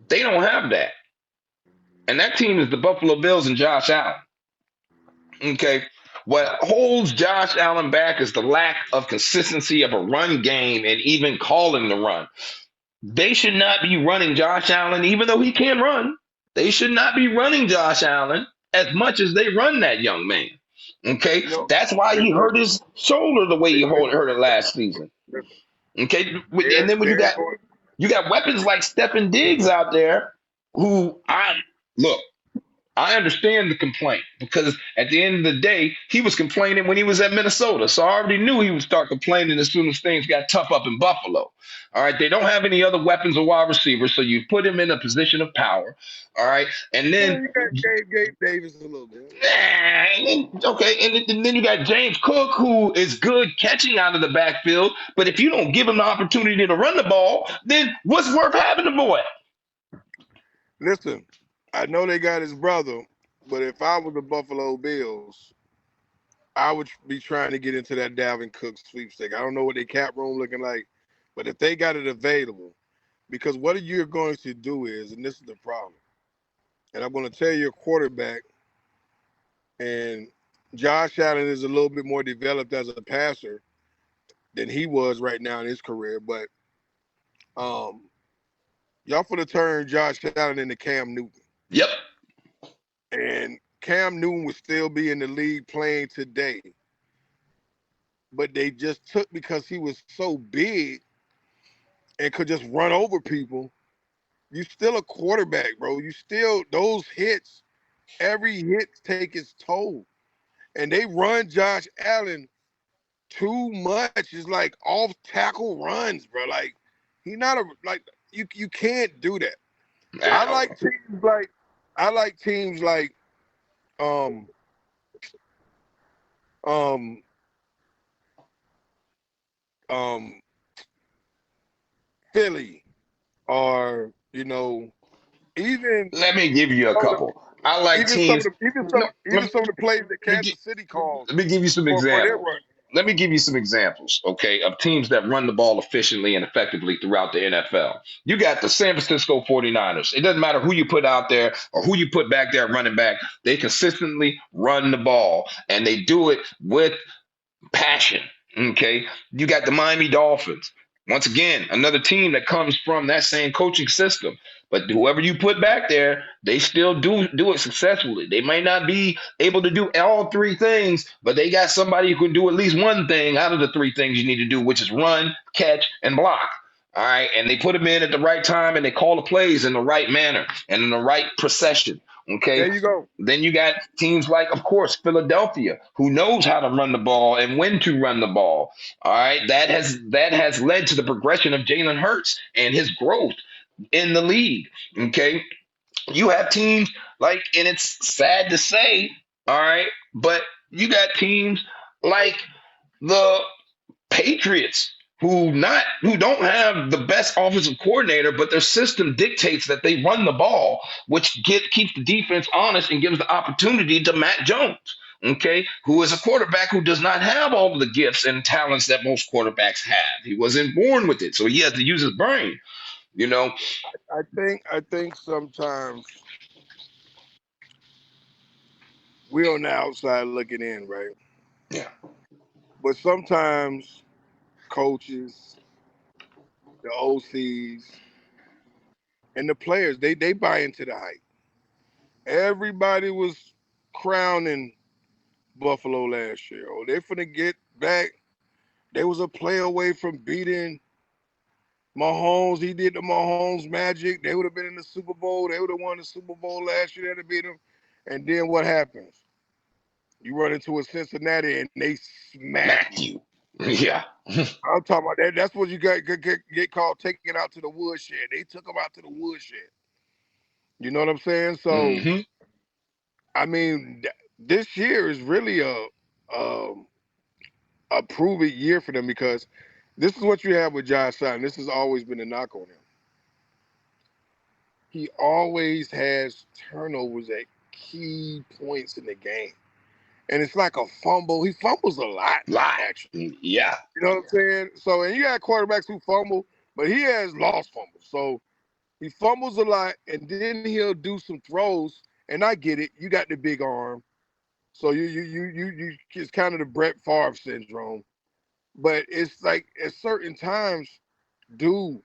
they don't have that. And that team is the Buffalo Bills and Josh Allen. Okay. What holds Josh Allen back is the lack of consistency of a run game and even calling the run. They should not be running Josh Allen, even though he can run. They should not be running Josh Allen as much as they run that young man. Okay, You know, that's why he hurt his shoulder the way he hurt it listen, last season. Okay, and then when they're going. you got weapons like Stephen Diggs out there, who I look. I understand the complaint because at the end of the day, he was complaining when he was at Minnesota. So I already knew he would start complaining as soon as things got tough up in Buffalo. All right. They don't have any other weapons or wide receivers. So you put him in a position of power. All right. And Yeah, then, you got Gabe Davis a little bit. okay. And then you got James Cook, who is good catching out of the backfield. But if you don't give him the opportunity to run the ball, then what's worth having the boy? Listen, I know they got his brother, but if I was the Buffalo Bills, I would be trying to get into that Dalvin Cook sweepstake. I don't know what their cap room looking like, but if they got it available, because what you're going to do is, and this is the problem, and I'm going to tell you a quarterback, and Josh Allen is a little bit more developed as a passer than he was right now in his career, but y'all for to turn Josh Allen into Cam Newton. Yep. And Cam Newton would still be in the league playing today. But they just took because he was so big and could just run over people. You still a quarterback, bro. You still those hits, every hit take its toll. And they run Josh Allen too much. It's like off tackle runs, bro. Like he not a like you can't do that. I like teams like I like teams like um um um Philly or even Let me give you a some of the couple. I like even some of teams. the even No, some even some of the plays that let me, gi- Kansas City calls let me give you some for their examples. run. Let me give you some examples, okay, of teams that run the ball efficiently and effectively throughout the NFL. You got the San Francisco 49ers. It doesn't matter who you put out there or who you put back there running back. They consistently run the ball, and they do it with passion. Okay. You got the Miami Dolphins. Once again, another team that comes from that same coaching system. But whoever you put back there, they still do it successfully. They might not be able to do all three things, but they got somebody who can do at least one thing out of the three things you need to do, which is run, catch, and block. All right. And they put them in at the right time and they call the plays in the right manner and in the right procession. Okay. There you go. Then you got teams like, of course, Philadelphia, who knows how to run the ball and when to run the ball. All right, that has led to the progression of Jalen Hurts and his growth in the league. Okay, you have teams like, and it's sad to say, all right, but you got teams like the Patriots who don't have the best offensive coordinator, but their system dictates that they run the ball, which keeps the defense honest and gives the opportunity to Matt Jones, okay, who is a quarterback who does not have all of the gifts and talents that most quarterbacks have. He wasn't born with it, so he has to use his brain, you know. I think sometimes we're on the outside looking in, right? Yeah. But sometimes coaches, the OCs, and the players, they buy into the hype. Everybody was crowning Buffalo last year. Oh, they finna get back. They was a play away from beating Mahomes. He did the Mahomes magic. They would have been in the Super Bowl. They would have won the Super Bowl last year to beat them. And then what happens? You run into a Cincinnati and they smack you. Matthew. Yeah. I'm talking about that. That's what you get called taking it out to the woodshed. They took them out to the woodshed. You know what I'm saying? So, Hmm. I mean, this year is really um, a prove it year for them because this is what you have with Josh Allen. This has always been a knock on him. He always has turnovers at key points in the game. And it's like a fumble. He fumbles a lot, Lie. actually. Yeah. You know what I'm saying? So, and you got quarterbacks who fumble, but he has lost fumbles. So he fumbles a lot, and then he'll do some throws. And I get it. You got the big arm. So you it's kind of the Brett Favre syndrome. But it's like at certain times, dude,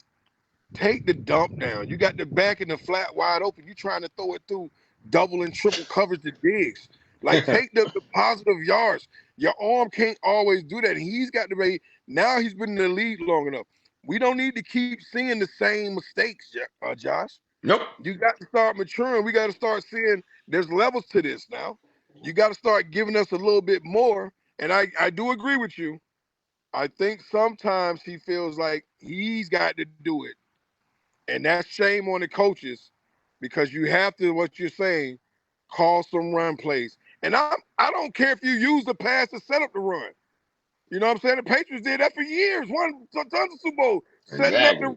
take the dump down. You got the back and the flat wide open. You trying to throw it through double and triple coverage to Diggs. Like take the positive yards. Your arm can't always do that. And he's got to be now he's been in the league long enough. We don't need to keep seeing the same mistakes, Josh. Nope. You got to start maturing. We got to start seeing there's levels to this now. You got to start giving us a little bit more. And I do agree with you. I think sometimes he feels like he's got to do it. And that's shame on the coaches because you have to, what you're saying, call some run plays. And I don't care if you use the pass to set up the run. You know what I'm saying? The Patriots did that for years, won tons of Super Bowl, setting up Exactly.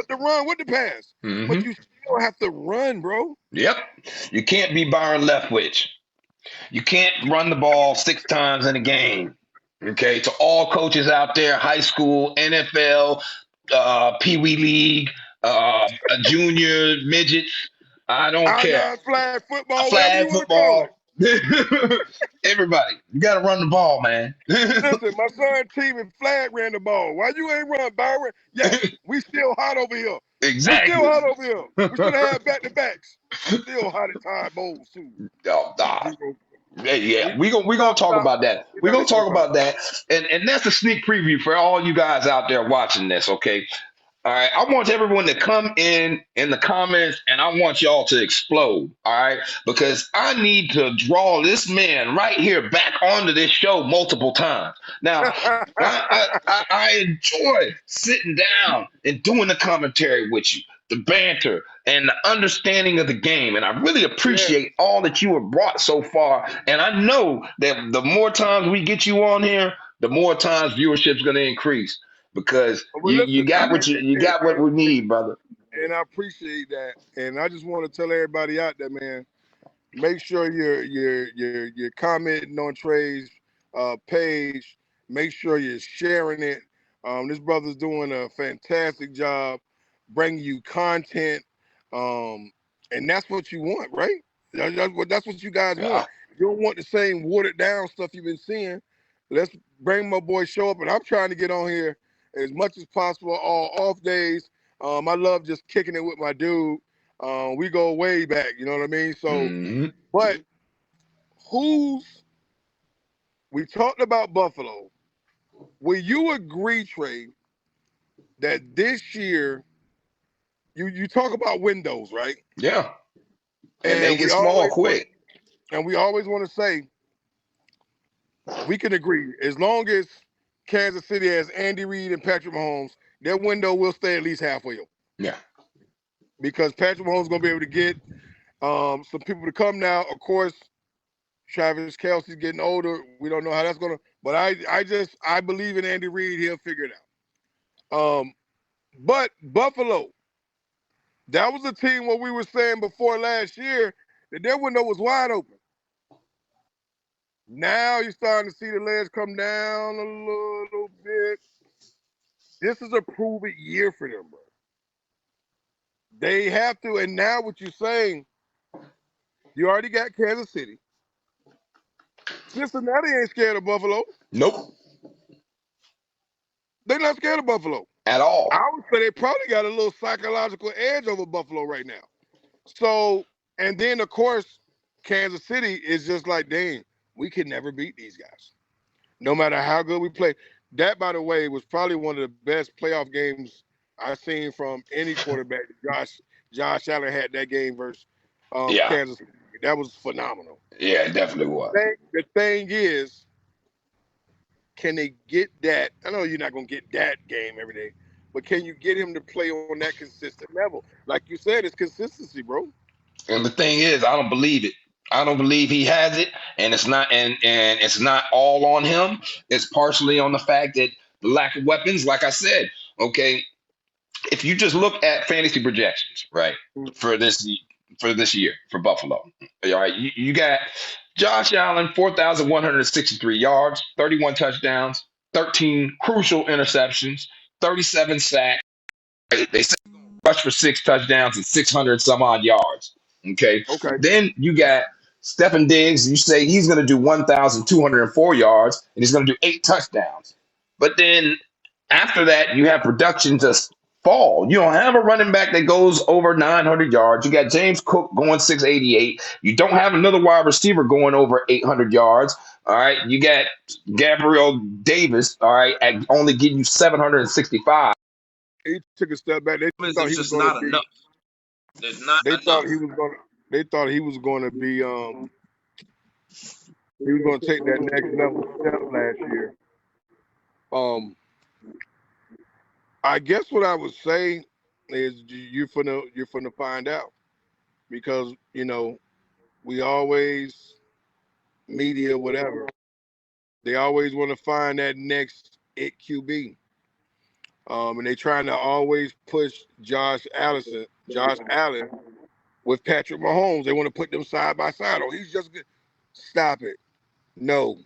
the run with the pass. But Hmm. you still have to run, bro. Yep. You can't be Byron Leftwich. You can't run the ball 6 times in a game. Okay, to all coaches out there, high school, NFL, Pee Wee League, a junior, midgets, I don't care. Iron flag A football, whatever you flag want to call it. football. Everybody, you got to run the ball, man. Listen, my son team and flag ran the ball. Why you ain't run, Byron? Yes, we still hot over here. We still Exactly. hot over here. We should have had back-to-backs. Still hot at Todd Bowles, too. Oh, nah. Yeah, We we gonna talk stop. about that. Get We out gonna of here, talk brother. about that, and that's a sneak preview for all you guys out there watching this. Okay, all right, I want everyone to come in the comments, and I want y'all to explode. All right, because I need to draw this man right here back onto this show multiple times. Now, I enjoy sitting down and doing the commentary with you, the banter and the understanding of the game, and I really Yes. appreciate all that you have brought so far. And I know that the more times we get you on here, the more times viewership's going to increase because Well, you listen, got what you got what we need, brother. and I appreciate that. And I just want to tell everybody out there, man, make sure you're commenting on Trei's page. Make sure you're sharing it. This brother's doing a fantastic job bringing you content, and that's what you want, right? That's what you guys want. Yeah, You don't want the same watered down stuff you've been seeing. Let's bring my boy Show Up, and I'm trying to get on here as much as possible all off days. I love just kicking it with my dude. We go way back, you know what I mean? So, hmm but who's we talked about Buffalo. Will you agree, Trey, that this year you talk about windows, right? yeah, and And make it small quick. we always want to say we can agree as long as Kansas City has Andy Reid and Patrick Mahomes, their window will stay at least halfway open Yeah, because Patrick Mahomes is going to be able to get some people to come now. Of course, Travis Kelsey's getting older. We don't know how that's gonna. But I believe in Andy Reid. He'll figure it out. But Buffalo, that was a team what we were saying before last year that their window was wide open. Now you're starting to see the legs come down a little bit. This is a prove it year for them, bro. They have to. And now what you're saying, you already got Kansas City. Cincinnati ain't scared of Buffalo. nope, They're not scared of Buffalo. at all. I would say they probably got a little psychological edge over Buffalo right now. So, and then of course, Kansas City is just like, dang, we can never beat these guys, no matter how good we play. That, by the way, was probably one of the best playoff games I've seen from any quarterback. Josh Allen had that game versus Yeah, Kansas City. That was phenomenal. yeah, it definitely was. The thing is, can they get that? I know you're not going to get that game every day, but can you get him to play on that consistent level? Like you said, it's consistency, bro. And the thing is, I don't believe it. I don't believe he has it, and it's not all on him. It's partially on the fact that the lack of weapons. Like I said, okay, if you just look at fantasy projections, right, for this year for Buffalo, all right, you got Josh Allen 4,163 yards, 31 touchdowns, 13 crucial interceptions, 37 sacks. Right? They rush for 6 touchdowns and 600 some odd yards. Okay. Okay. Then you got Stephen Diggs. You say he's going to do 1,204 yards and he's going to do 8 touchdowns. But then after that, you have production just fall. You don't have a running back that goes over 900 yards. You got James Cook going 688. You don't have another wide receiver going over 800 yards. All right. You got Gabriel Davis. All right. At only getting you 765. He took a step back. They thought It's he was just going to not be. enough. It's not They thought enough. he was going to. They thought he was going to be. He was going to take that next level step last year. Um, I guess what I would say is you're finna find out because we always media whatever they always want to find that next it QB. And they trying to always push Josh Allen with Patrick Mahomes. They want to put them side by side. Oh, he's just good. Stop it. No,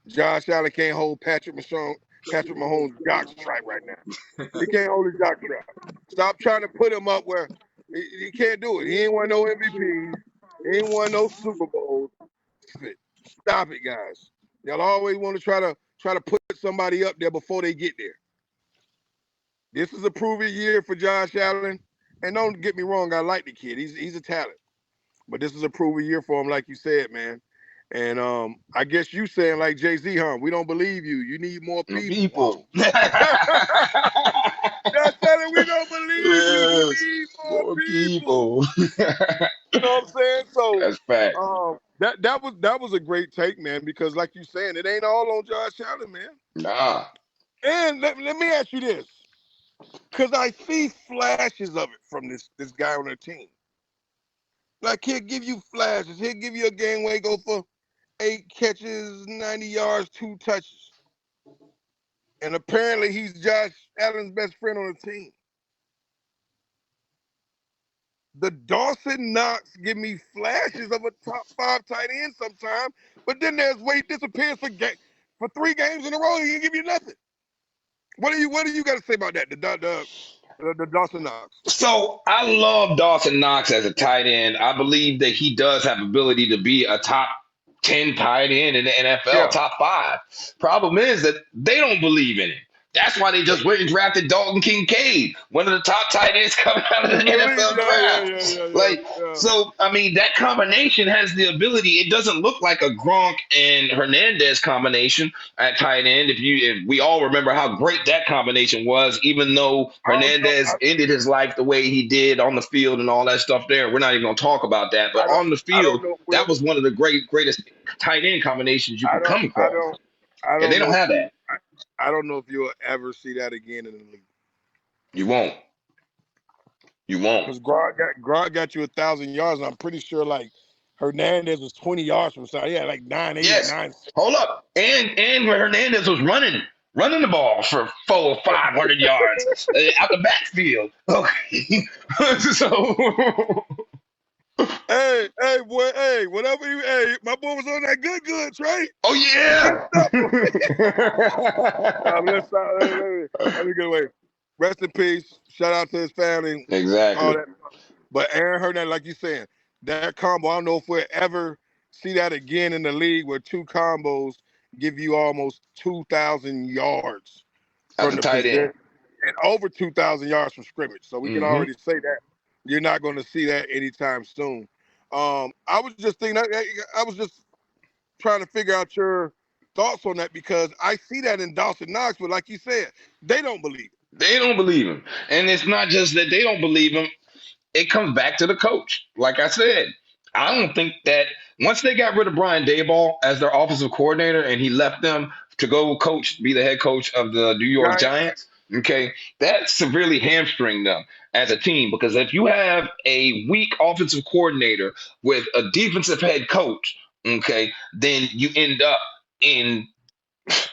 Josh Allen can't hold Patrick Mahomes' jock strap right now. He can't hold his jock strap. Stop trying to put him up where he can't do it. He ain't won no MVPs. He ain't won no Super Bowls. Stop it, guys. Y'all always want to try to put somebody up there before they get there. This is a proven year for Josh Allen. And don't get me wrong, I like the kid. He's a talent. But this is a proven year for him, like you said, man. And I guess you saying like Jay-Z, huh? We don't believe you. You need more people, huh? People. Yeah, Josh Allen, we don't believe you. You need more more people. people. You know what I'm saying? So That's fact. that was a great take, man, because like you saying, it ain't all on Josh Allen, man. Nah. And let me ask you this. Because I see flashes of it from this guy on the team. Like he'll give you flashes. He'll give you a game where he go for 8 catches, 90 yards, 2 touches. And apparently he's Josh Allen's best friend on the team. The Dawson Knox give me flashes of a top 5 tight end sometimes, but then there's where he disappears for 3 games in a row. He didn't give you nothing. What do you got to say about that? The Dawson Knox. So I love Dawson Knox as a tight end. I believe that he does have ability to be a top 10 tight end in the NFL, Yeah. top 5. Problem is that they don't believe in him. That's why they just went and drafted Dalton Kincaid, one of the top tight ends coming out of the NFL draft. So, I mean, that combination has the ability. It doesn't look like a Gronk and Hernandez combination at tight end. If we all remember how great that combination was, even though Hernandez ended his life the way he did on the field and all that stuff there. We're not even going to talk about that. But on the field, that was one of the greatest tight end combinations you could come across. And they don't have that. I don't know if you'll ever see that again in the league. You won't. Because Gronk got you 1,000 yards, and I'm pretty sure like Hernandez was 20 yards from side. Yeah, like 9-8, yes. 9. Hold up, and Hernandez was running the ball for 400 or 500 yards out the backfield. Okay, so. Hey, boy, whatever my boy was on that good, Trey. Oh yeah. Let me get away. Rest in peace. Shout out to his family. Exactly. All that. But Aaron Hernandez, like you saying, that combo. I don't know if we'll ever see that again in the league where 2 combos give you almost 2,000 yards from the tight end and over 2,000 yards from scrimmage. So we can already say that you're not going to see that anytime soon. I was just trying to figure out your thoughts on that because I see that in Dawson Knox, but like you said, they don't believe it. They don't believe him. And it's not just that they don't believe him. It comes back to the coach. Like I said, I don't think that once they got rid of Brian Daboll as their offensive coordinator and he left them to go be the head coach of the New York Giants, okay, that severely hamstringed them as a team because if you have a weak offensive coordinator with a defensive head coach, okay, then you end up in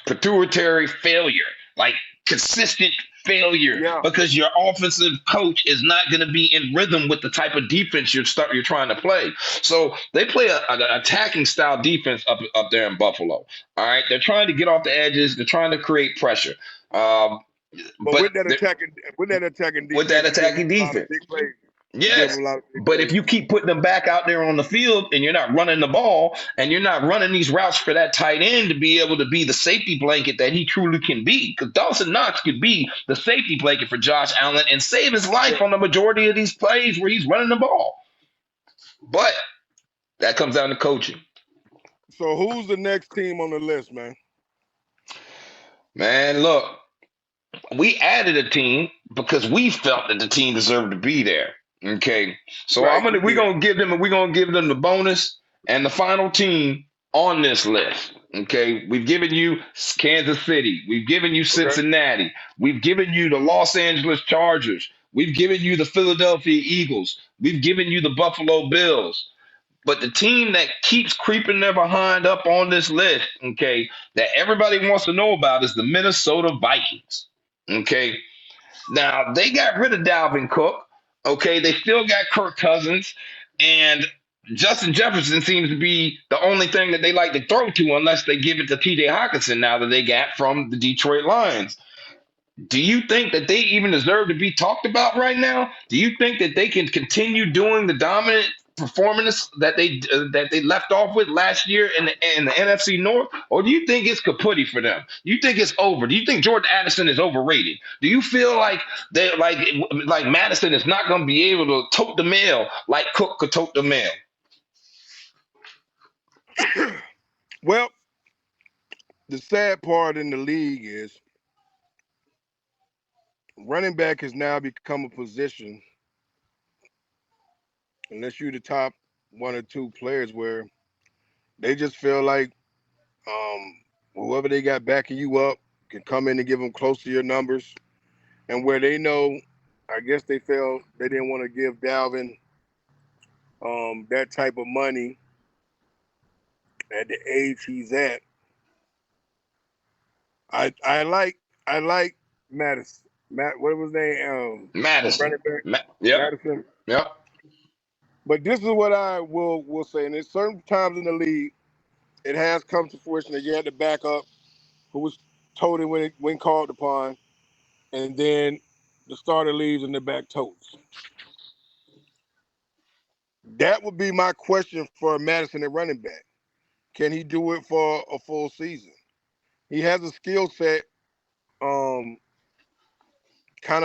pituitary failure, like consistent failure because your offensive coach is not going to be in rhythm with the type of defense you're trying to play. So they play an attacking style defense up there in Buffalo. All right, they're trying to get off the edges. They're trying to create pressure. But with that attacking defense, yes, but if you keep putting them back out there on the field and you're not running the ball and you're not running these routes for that tight end to be able to be the safety blanket that he truly can be, because Dawson Knox could be the safety blanket for Josh Allen and save his life on the majority of these plays where he's running the ball. But that comes down to coaching. So who's the next team on the list, man? Man, look, we added a team because we felt that the team deserved to be there. Okay, so we're gonna give them the bonus and the final team on this list. Okay, we've given you Kansas City, we've given you Cincinnati, we've given you the Los Angeles Chargers, we've given you the Philadelphia Eagles, we've given you the Buffalo Bills. But the team that keeps creeping their behind up on this list, okay, that everybody wants to know about is the Minnesota Vikings. Okay, now they got rid of Dalvin Cook. Okay, they still got Kirk Cousins, and Justin Jefferson seems to be the only thing that they like to throw to unless they give it to T.J. Hockenson now that they got from the Detroit Lions. Do you think that they even deserve to be talked about right now? Do you think that they can continue doing the dominant performance that they left off with last year in the NFC North, or do you think it's kaputty for them? Do you think it's over? Do you think Jordan Addison is overrated? Do you feel like they like Madison is not going to be able to tote the mail like Cook could tote the mail? Well, the sad part in the league is running back has now become a position, unless you're the top one or two players, where they just feel like whoever they got backing you up can come in and give them close to your numbers. And where they know, I guess they felt they didn't want to give Dalvin that type of money at the age he's at. I like Madison. What was his name? Madison. Running back Yep. Madison. Yep. But this is what I will say. And there's certain times in the league, it has come to fruition that you had to back up who was told it when called upon, and then the starter leaves and the back totes. That would be my question for Madison at running back. Can he do it for a full season? He has a skill set, kind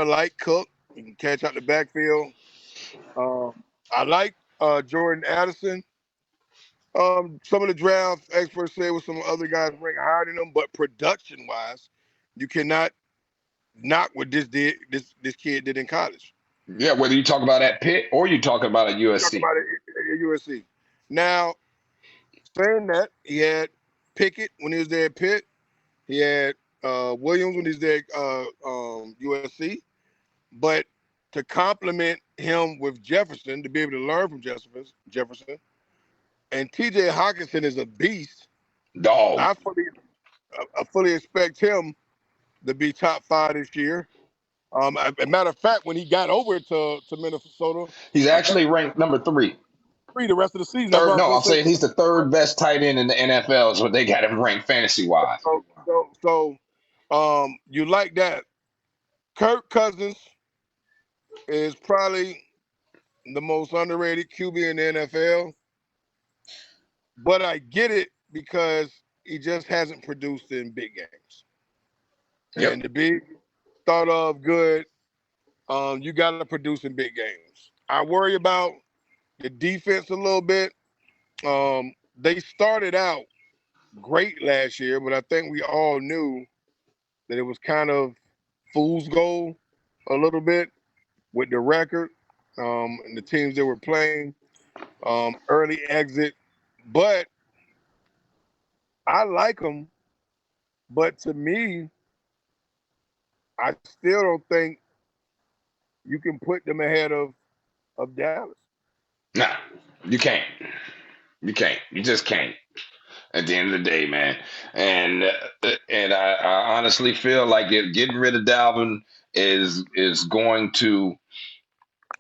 of like Cook. He can catch out the backfield. I like Jordan Addison. Some of the draft experts say with some other guys rank higher than him, but production-wise, you cannot knock what this kid did in college. Yeah, whether you talk about at Pitt or you talk about at Talk USC. about it at USC. Now, saying that, he had Pickett when he was there at Pitt. He had Williams when he was there at USC. But to complement him with Jefferson, to be able to learn from Jefferson, and TJ Hawkinson is a beast. Dog. I fully expect him to be top 5 this year. As a matter of fact, when he got over to Minnesota, He's actually ranked number 3. The rest of the season. Third, no, I'm I'm saying he's the 3rd best tight end in the NFL is what they got him ranked fantasy wise. So, you like that. Kirk Cousins is probably the most underrated QB in the NFL. But I get it because he just hasn't produced in big games. Yep. And to be thought of good, you got to produce in big games. I worry about the defense a little bit. They started out great last year, but I think we all knew that it was kind of fool's gold a little bit with the record and the teams that were playing, early exit. But I like them. But to me, I still don't think you can put them ahead of Dallas. Nah, you can't. You can't. You just can't. At the end of the day, man. And I honestly feel like getting rid of Dalvin is going to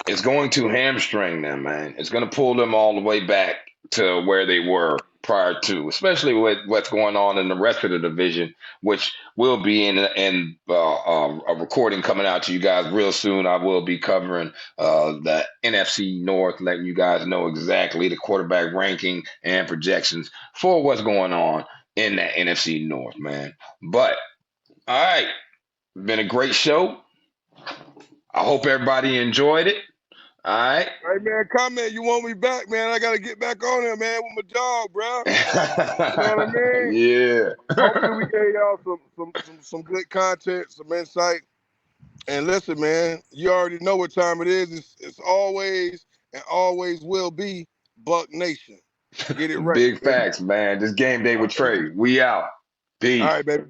hamstring them, man. It's going to pull them all the way back to where they were prior to, especially with what's going on in the rest of the division, which will be in a recording coming out to you guys real soon. I will be covering the NFC North, letting you guys know exactly the quarterback ranking and projections for what's going on in that NFC North, man. But all right, been a great show. I hope everybody enjoyed it. All right. Hey, man, comment. You want me back, man? I got to get back on there, man, with my dog, bro. You know what I mean? Yeah. Hopefully we gave y'all some good content, some insight. And listen, man, you already know what time it is. It's always and always will be Buck Nation. Get it right. Big facts, man. This game day with Trey. We out. Peace. All right, baby.